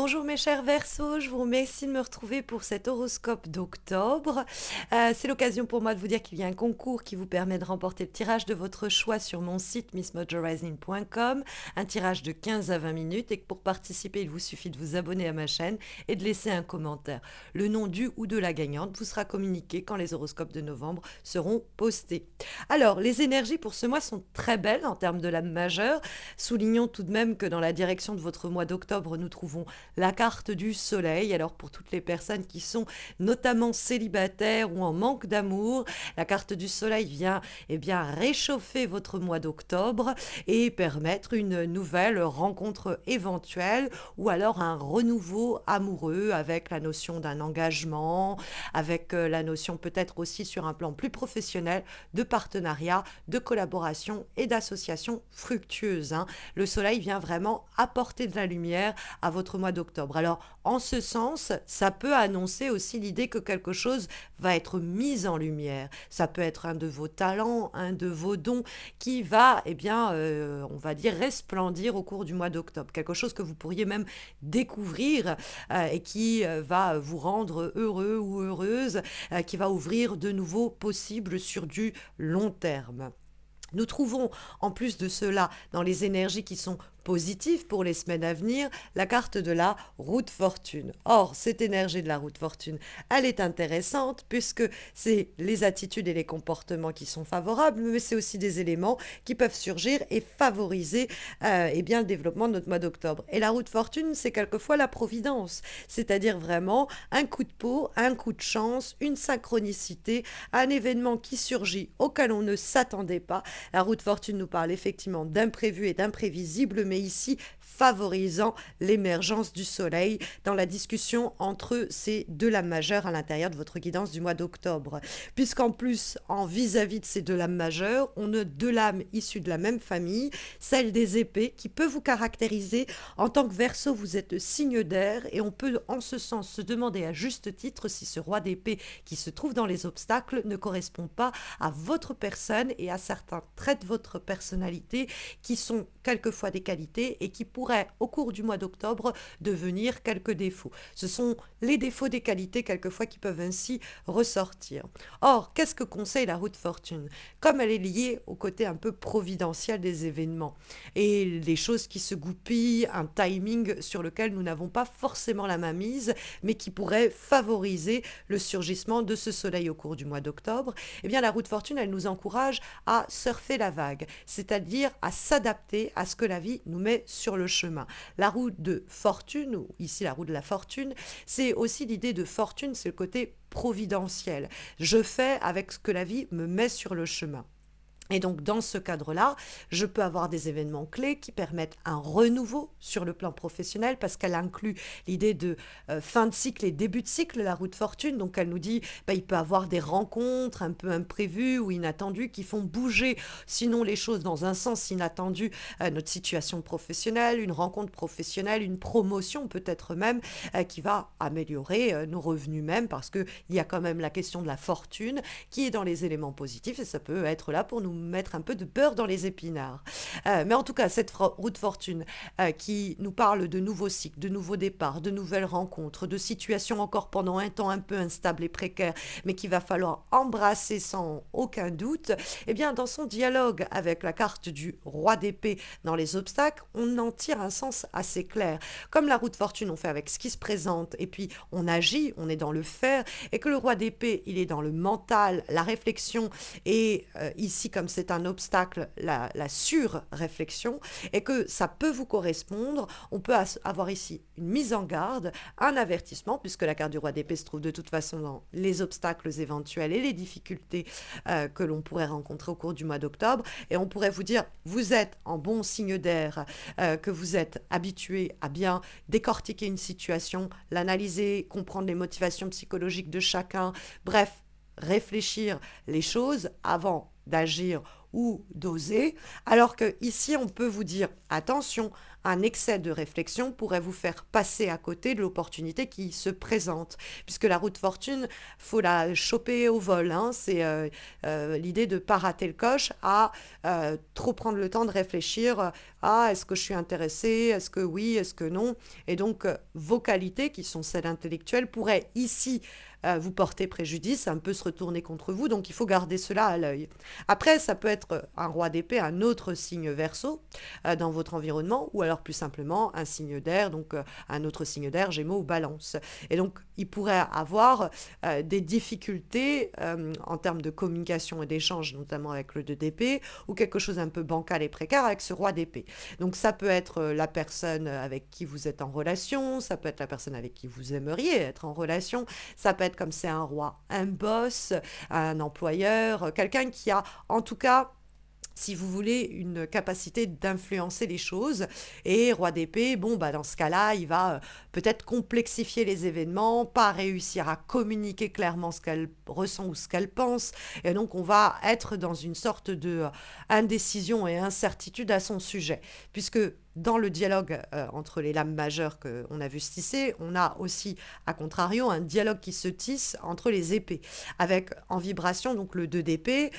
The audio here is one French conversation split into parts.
Bonjour mes chers Verseaux, je vous remercie de me retrouver pour cet horoscope d'octobre. C'est l'occasion pour moi de vous dire qu'il y a un concours qui vous permet de remporter le tirage de votre choix sur mon site missmojorising.com, un tirage de 15 à 20 minutes et que pour participer, il vous suffit de vous abonner à ma chaîne et de laisser un commentaire. Le nom du ou de la gagnante vous sera communiqué quand les horoscopes de novembre seront postés. Alors, les énergies pour ce mois sont très belles en termes de l'âme majeure. Soulignons tout de même que dans la direction de votre mois d'octobre, nous trouvons la carte du soleil. Alors pour toutes les personnes qui sont notamment célibataires ou en manque d'amour, la carte du soleil vient réchauffer votre mois d'octobre et permettre une nouvelle rencontre éventuelle ou alors un renouveau amoureux avec la notion d'un engagement, avec la notion peut-être aussi sur un plan plus professionnel de partenariat, de collaboration et d'association fructueuse. Le soleil vient vraiment apporter de la lumière à votre mois d'octobre. Alors, en ce sens, ça peut annoncer aussi l'idée que quelque chose va être mis en lumière. Ça peut être un de vos talents, un de vos dons qui va, on va dire, resplendir au cours du mois d'octobre. Quelque chose que vous pourriez même découvrir et qui va vous rendre heureux ou heureuse, qui va ouvrir de nouveaux possibles sur du long terme. Nous trouvons en plus de cela dans les énergies qui sont positives pour les semaines à venir la carte de la route fortune. Or, cette énergie de la route fortune, elle est intéressante puisque c'est les attitudes et les comportements qui sont favorables, mais c'est aussi des éléments qui peuvent surgir et favoriser le développement de notre mois d'octobre. Et la route fortune, c'est quelquefois la providence, c'est-à-dire vraiment un coup de peau, un coup de chance, une synchronicité, un événement qui surgit auquel on ne s'attendait pas. La route fortune nous parle effectivement d'imprévu et d'imprévisible, mais ici favorisant l'émergence du soleil dans la discussion entre ces deux lames majeures à l'intérieur de votre guidance du mois d'octobre. Puisqu'en plus, en vis-à-vis de ces deux lames majeures, on a deux lames issues de la même famille, celle des épées, qui peut vous caractériser. En tant que Verseau, vous êtes signe d'air et on peut en ce sens se demander à juste titre si ce roi d'épée qui se trouve dans les obstacles ne correspond pas à votre personne et à certains traits de votre personnalité qui sont quelquefois des qualités et qui pourraient, au cours du mois d'octobre, devenir quelques défauts. Ce sont les défauts des qualités, quelquefois, qui peuvent ainsi ressortir. Or, qu'est-ce que conseille la route fortune? Comme elle est liée au côté un peu providentiel des événements et les choses qui se goupillent, un timing sur lequel nous n'avons pas forcément la main mise, mais qui pourrait favoriser le surgissement de ce soleil au cours du mois d'octobre, eh bien la route fortune, elle nous encourage à surfer la vague, c'est-à-dire à s'adapter à ce que la vie nous met sur le chemin. La roue de fortune, ou ici la roue de la fortune, c'est aussi l'idée de fortune, c'est le côté providentiel. Je fais avec ce que la vie me met sur le chemin. Et donc, dans ce cadre-là, je peux avoir des événements clés qui permettent un renouveau sur le plan professionnel parce qu'elle inclut l'idée de fin de cycle et début de cycle, la route fortune. Donc, elle nous dit il peut y avoir des rencontres un peu imprévues ou inattendues qui font bouger, sinon les choses dans un sens inattendu, notre situation professionnelle, une rencontre professionnelle, une promotion peut-être même qui va améliorer nos revenus même parce qu'il y a quand même la question de la fortune qui est dans les éléments positifs et ça peut être là pour nous mettre un peu de beurre dans les épinards. Mais en tout cas, cette route fortune qui nous parle de nouveaux cycles, de nouveaux départs, de nouvelles rencontres, de situations encore pendant un temps un peu instables et précaires, mais qu'il va falloir embrasser sans aucun doute, eh bien, dans son dialogue avec la carte du roi d'épée dans les obstacles, on en tire un sens assez clair. Comme la route fortune, on fait avec ce qui se présente, et puis on agit, on est dans le faire, et que le roi d'épée, il est dans le mental, la réflexion, et ici, comme c'est un obstacle, la sur-réflexion, et que ça peut vous correspondre, on peut avoir ici une mise en garde, un avertissement, puisque la carte du roi d'épée se trouve de toute façon dans les obstacles éventuels et les difficultés que l'on pourrait rencontrer au cours du mois d'octobre, et on pourrait vous dire, vous êtes en bon signe d'air, que vous êtes habitué à bien décortiquer une situation, l'analyser, comprendre les motivations psychologiques de chacun, bref, réfléchir les choses avant d'agir ou d'oser, alors que ici on peut vous dire attention, un excès de réflexion pourrait vous faire passer à côté de l'opportunité qui se présente, puisque la roue de fortune, faut la choper au vol, hein. C'est l'idée de ne pas rater le coche, à trop prendre le temps de réfléchir, est-ce que je suis intéressé, est-ce que oui, est-ce que non, et donc vos qualités qui sont celles intellectuelles pourraient ici vous porter préjudice, un peu se retourner contre vous, donc il faut garder cela à l'œil. Après, ça peut être un roi d'épée, un autre signe Verseau dans votre environnement, ou alors plus simplement un signe d'air, donc un autre signe d'air, Gémeaux ou Balance. Et donc, il pourrait avoir des difficultés en termes de communication et d'échange, notamment avec le 2 d'épée, ou quelque chose un peu bancal et précaire avec ce roi d'épée. Donc ça peut être la personne avec qui vous êtes en relation, ça peut être la personne avec qui vous aimeriez être en relation, ça peut être comme c'est un roi, un boss, un employeur, quelqu'un qui a en tout cas, si vous voulez, une capacité d'influencer les choses. Et roi d'épée, bon, bah, dans ce cas-là, il va peut-être complexifier les événements, pas réussir à communiquer clairement ce qu'elle ressent ou ce qu'elle pense. Et donc, on va être dans une sorte de indécision et incertitude à son sujet. Puisque dans le dialogue entre les lames majeures qu'on a vu se tisser, on a aussi, à contrario, un dialogue qui se tisse entre les épées, avec en vibration donc le 2 d'épée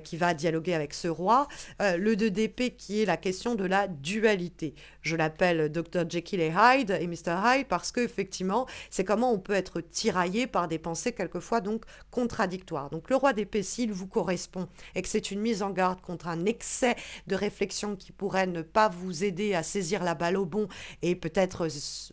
qui va dialoguer avec ce roi, le 2 d'épée qui est la question de la dualité. Je l'appelle Dr. Jekyll et Hyde et Mr. Hyde parce qu'effectivement, c'est comment on peut être tiraillé par des pensées quelquefois donc contradictoires. Donc le roi d'épée, s'il vous correspond et que c'est une mise en garde contre un excès de réflexion qui pourrait ne pas vous aider à saisir la balle au bon et peut-être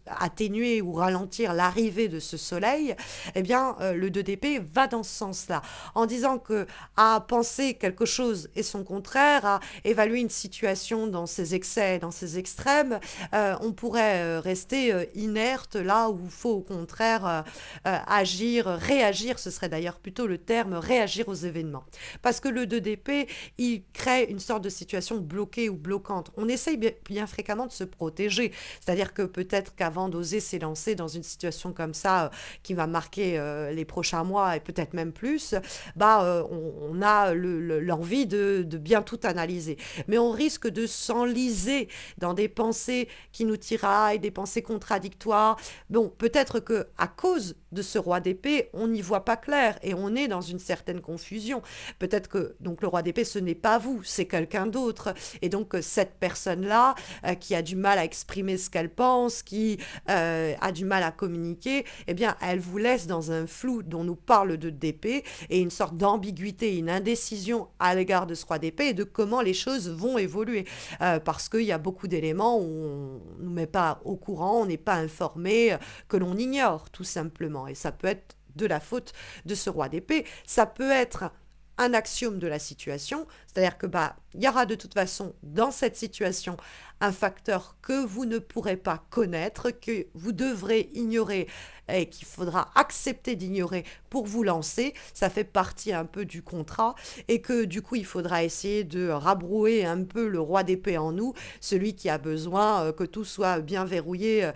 atténuer ou ralentir l'arrivée de ce soleil, eh bien, le 2 d'épée va dans ce sens-là, en disant que à penser quelque chose et son contraire, à évaluer une situation dans ses excès, dans ses extrêmes, on pourrait rester inerte là où il faut au contraire agir, réagir, ce serait d'ailleurs plutôt le terme, réagir aux événements. Parce que le 2 d'épée, il crée une sorte de situation bloquée ou bloquante. On essaye bien fréquemment de se protéger, c'est-à-dire que peut-être qu'avant d'oser s'élancer dans une situation comme ça qui va marquer les prochains mois et peut-être même plus, on a l'envie de bien tout analyser. Mais on risque de s'enliser dans des pensées qui nous tiraillent, des pensées contradictoires. Bon, peut-être que à cause de ce roi d'épée, on n'y voit pas clair et on est dans une certaine confusion. Peut-être que donc le roi d'épée, ce n'est pas vous, c'est quelqu'un d'autre. Et donc cette personne-là, qui a du mal à exprimer ce qu'elle pense, qui a du mal à communiquer, eh bien, elle vous laisse dans un flou dont nous parle le 2 d'épée et une sorte d'ambiguïté, une indécision à l'égard de ce roi d'épée et de comment les choses vont évoluer. Parce qu'il y a beaucoup d'éléments où on ne nous met pas au courant, on n'est pas informé, que l'on ignore tout simplement. Et ça peut être de la faute de ce roi d'épée. Ça peut être un axiome de la situation, c'est-à-dire que il y aura de toute façon dans cette situation un facteur que vous ne pourrez pas connaître, que vous devrez ignorer et qu'il faudra accepter d'ignorer pour vous lancer. Ça fait partie un peu du contrat et que du coup il faudra essayer de rabrouer un peu le roi d'épée en nous, celui qui a besoin que tout soit bien verrouillé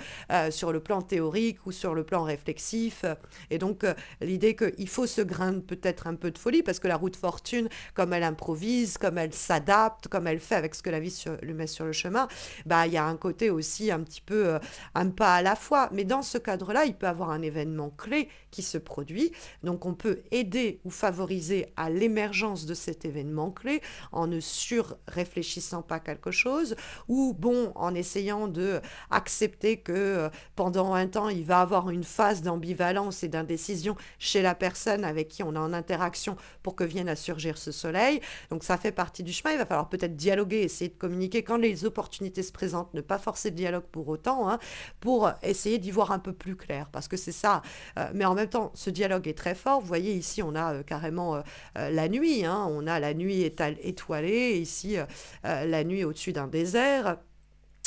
sur le plan théorique ou sur le plan réflexif. Et donc l'idée qu'il faut se grain peut-être un peu de folie parce que la roue de fortune, comme elle improvise, comme elle s'adapte, comme elle fait avec ce que la vie lui met sur le chemin, il y a un côté aussi un petit peu un pas à la fois. Mais dans ce cadre-là, il peut avoir un événement clé qui se produit. Donc on peut aider ou favoriser à l'émergence de cet événement clé en ne surréfléchissant pas quelque chose ou en essayant de accepter que pendant un temps, il va avoir une phase d'ambivalence et d'indécision chez la personne avec qui on est en interaction pour que vienne à surgir ce soleil. Donc ça fait partie du chemin. Il va falloir peut-être dialoguer, essayer de communiquer quand les opportunités se présentent, ne pas forcer le dialogue pour autant, hein, pour essayer d'y voir un peu plus clair. Parce que c'est ça. Mais en même temps, ce dialogue est très fort. Vous voyez, ici, on a carrément la nuit. Hein, on a la nuit étoilée. Ici, la nuit au-dessus d'un désert.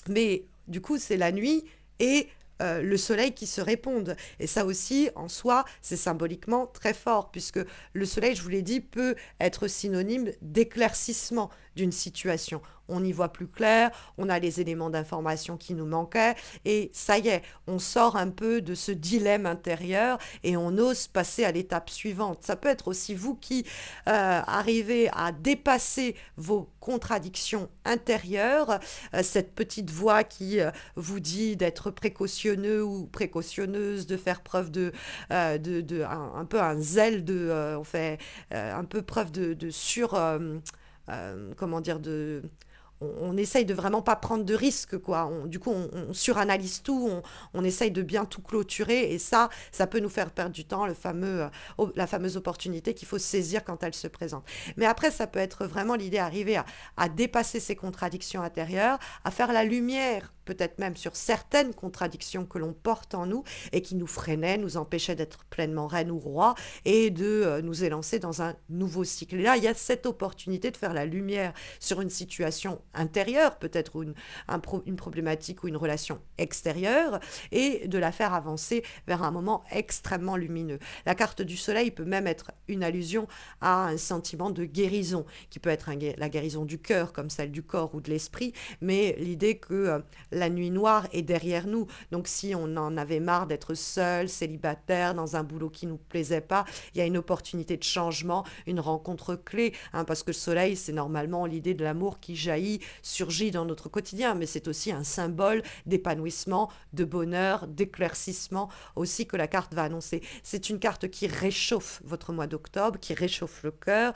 Mais du coup, c'est la nuit et le soleil qui se répondent. Et ça aussi, en soi, c'est symboliquement très fort, puisque le soleil, je vous l'ai dit, peut être synonyme d'éclaircissement, d'une situation. On y voit plus clair, on a les éléments d'information qui nous manquaient et ça y est, on sort un peu de ce dilemme intérieur et on ose passer à l'étape suivante. Ça peut être aussi vous qui arrivez à dépasser vos contradictions intérieures, cette petite voix qui vous dit d'être précautionneux ou précautionneuse, de faire preuve un peu un zèle on fait un peu preuve de sur, comment dire, on essaye de vraiment pas prendre de risques, quoi. Du coup, on suranalyse tout, on essaye de bien tout clôturer, et ça peut nous faire perdre du temps, la fameuse opportunité qu'il faut saisir quand elle se présente. Mais après, ça peut être vraiment l'idée d'arriver à dépasser ces contradictions intérieures, à faire la lumière peut-être même sur certaines contradictions que l'on porte en nous et qui nous freinaient, nous empêchaient d'être pleinement reine ou roi et de nous élancer dans un nouveau cycle. Et là, il y a cette opportunité de faire la lumière sur une situation intérieure, peut-être une problématique ou une relation extérieure, et de la faire avancer vers un moment extrêmement lumineux. La carte du soleil peut même être une allusion à un sentiment de guérison, qui peut être la guérison du cœur comme celle du corps ou de l'esprit, mais l'idée que la nuit noire est derrière nous. Donc si on en avait marre d'être seul, célibataire, dans un boulot qui ne nous plaisait pas, il y a une opportunité de changement, une rencontre clé, hein, parce que le soleil, c'est normalement l'idée de l'amour qui jaillit, surgit dans notre quotidien, mais c'est aussi un symbole d'épanouissement, de bonheur, d'éclaircissement aussi que la carte va annoncer. C'est une carte qui réchauffe votre mois d'octobre, qui réchauffe le cœur,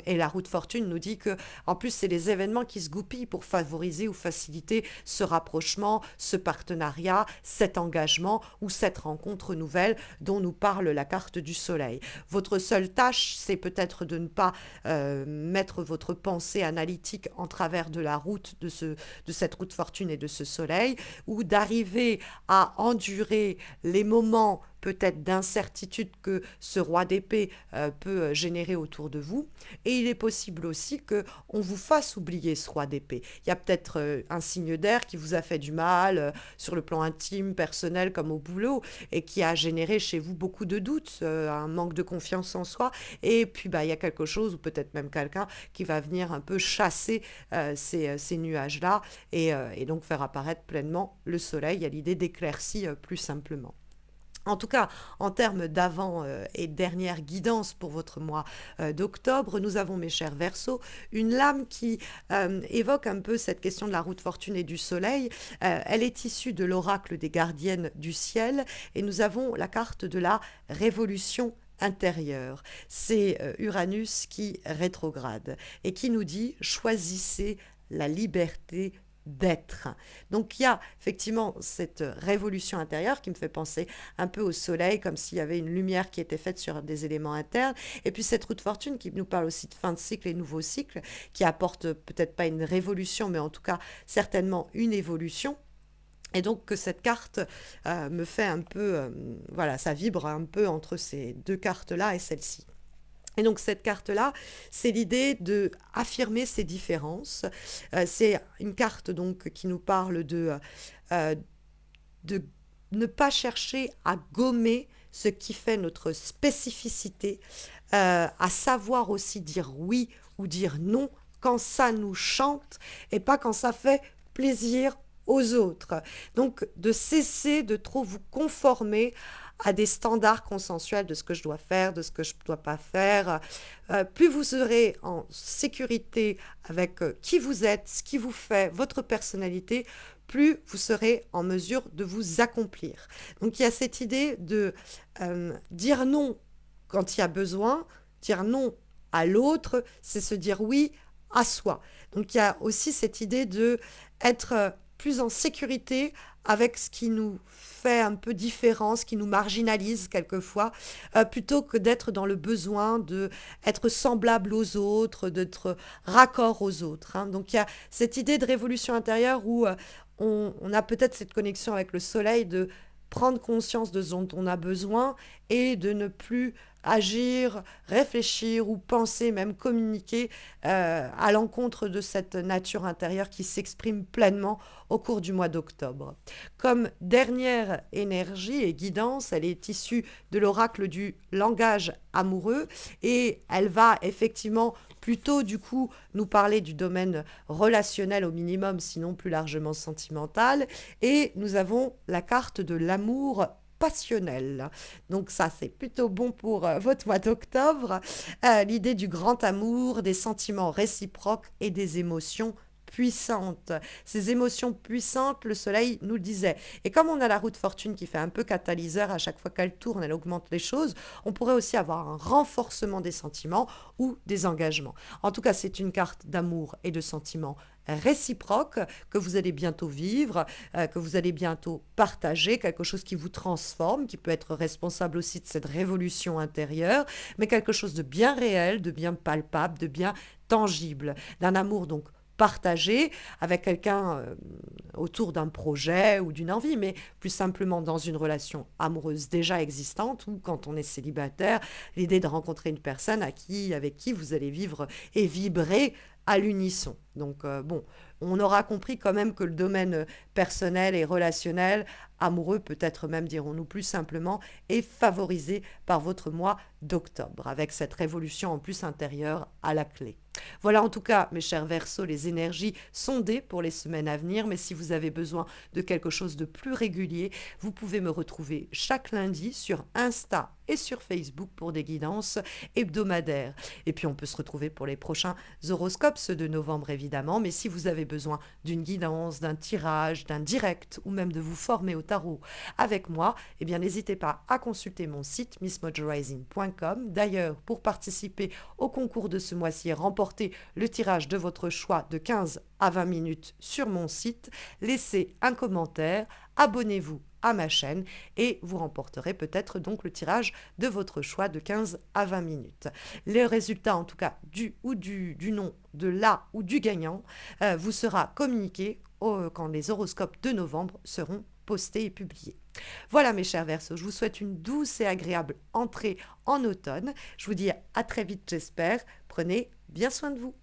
et la roue de fortune nous dit que, en plus, c'est les événements qui se goupillent pour favoriser ou faciliter ce rapprochement, ce partenariat, cet engagement ou cette rencontre nouvelle dont nous parle la carte du soleil. Votre seule tâche, c'est peut-être de ne pas mettre votre pensée analytique en travers de la route de cette route fortune et de ce soleil, ou d'arriver à endurer les moments peut-être d'incertitude que ce roi d'épée peut générer autour de vous. Et il est possible aussi qu'on vous fasse oublier ce roi d'épée. Il y a peut-être un signe d'air qui vous a fait du mal sur le plan intime, personnel comme au boulot, et qui a généré chez vous beaucoup de doutes, un manque de confiance en soi. Et puis il y a quelque chose, ou peut-être même quelqu'un, qui va venir un peu chasser ces nuages-là et donc faire apparaître pleinement le soleil. Il y a l'idée d'éclaircie plus simplement. En tout cas, en termes d'avant et dernière guidance pour votre mois d'octobre, nous avons, mes chers Verseaux, une lame qui évoque un peu cette question de la roue de fortune et du soleil. Elle est issue de l'oracle des gardiennes du ciel et nous avons la carte de la révolution intérieure. C'est Uranus qui rétrograde et qui nous dit choisissez la liberté d'être. Donc il y a effectivement cette révolution intérieure qui me fait penser un peu au soleil, comme s'il y avait une lumière qui était faite sur des éléments internes, et puis cette roue de fortune qui nous parle aussi de fin de cycle et nouveau cycle, qui apporte peut-être pas une révolution, mais en tout cas certainement une évolution. Et donc que cette carte me fait un peu, voilà, ça vibre un peu entre ces deux cartes-là et celle-ci. Et donc cette carte-là, c'est l'idée de affirmer ces différences. C'est une carte donc qui nous parle de ne pas chercher à gommer ce qui fait notre spécificité, à savoir aussi dire oui ou dire non quand ça nous chante et pas quand ça fait plaisir aux autres. Donc de cesser de trop vous conformer à des standards consensuels de ce que je dois faire, de ce que je ne dois pas faire. Plus vous serez en sécurité avec qui vous êtes, ce qui vous fait, votre personnalité, plus vous serez en mesure de vous accomplir. Donc il y a cette idée de dire non quand il y a besoin, dire non à l'autre, c'est se dire oui à soi. Donc il y a aussi cette idée de être plus en sécurité avec ce qui nous fait un peu différent, ce qui nous marginalise quelquefois, plutôt que d'être dans le besoin d'être semblable aux autres, d'être raccord aux autres. Hein. Donc il y a cette idée de révolution intérieure où on a peut-être cette connexion avec le soleil de prendre conscience de ce dont on a besoin et de ne plus agir, réfléchir ou penser, même communiquer à l'encontre de cette nature intérieure qui s'exprime pleinement au cours du mois d'octobre. Comme dernière énergie et guidance, elle est issue de l'oracle du langage amoureux et elle va effectivement plutôt du coup nous parler du domaine relationnel au minimum, sinon plus largement sentimental. Et nous avons la carte de l'amour passionnel. Donc ça, c'est plutôt bon pour votre mois d'octobre. L'idée du grand amour, des sentiments réciproques et des émotions puissantes. Ces émotions puissantes, le soleil nous le disait. Et comme on a la roue de fortune qui fait un peu catalyseur, à chaque fois qu'elle tourne, elle augmente les choses, on pourrait aussi avoir un renforcement des sentiments ou des engagements. En tout cas, c'est une carte d'amour et de sentiments réciproques que vous allez bientôt vivre, que vous allez bientôt partager, quelque chose qui vous transforme, qui peut être responsable aussi de cette révolution intérieure, mais quelque chose de bien réel, de bien palpable, de bien tangible, d'un amour donc partagé avec quelqu'un autour d'un projet ou d'une envie, mais plus simplement dans une relation amoureuse déjà existante ou quand on est célibataire, l'idée de rencontrer une personne avec qui vous allez vivre et vibrer à l'unisson. Donc bon, on aura compris quand même que le domaine personnel et relationnel, amoureux peut-être même dirons-nous plus simplement, est favorisé par votre mois d'octobre, avec cette révolution en plus intérieure à la clé. Voilà en tout cas, mes chers Verseaux, les énergies sondées pour les semaines à venir, mais si vous avez besoin de quelque chose de plus régulier, vous pouvez me retrouver chaque lundi sur Insta et sur Facebook pour des guidances hebdomadaires. Et puis on peut se retrouver pour les prochains horoscopes, ceux de novembre évidemment, mais si vous avez besoin d'une guidance, d'un tirage, d'un direct ou même de vous former au tarot avec moi, eh bien n'hésitez pas à consulter mon site missmojorising.com. D'ailleurs, pour participer au concours de ce mois-ci et remporter le tirage de votre choix de 15 à 20 minutes sur mon site, laissez un commentaire, abonnez-vous à ma chaîne et vous remporterez peut-être donc le tirage de votre choix de 15 à 20 minutes. Les résultats en tout cas du nom de la ou du gagnant vous sera communiqué quand les horoscopes de novembre seront postés et publiés. Voilà mes chers Verseaux, je vous souhaite une douce et agréable entrée en automne. Je vous dis à très vite j'espère. Prenez bien soin de vous.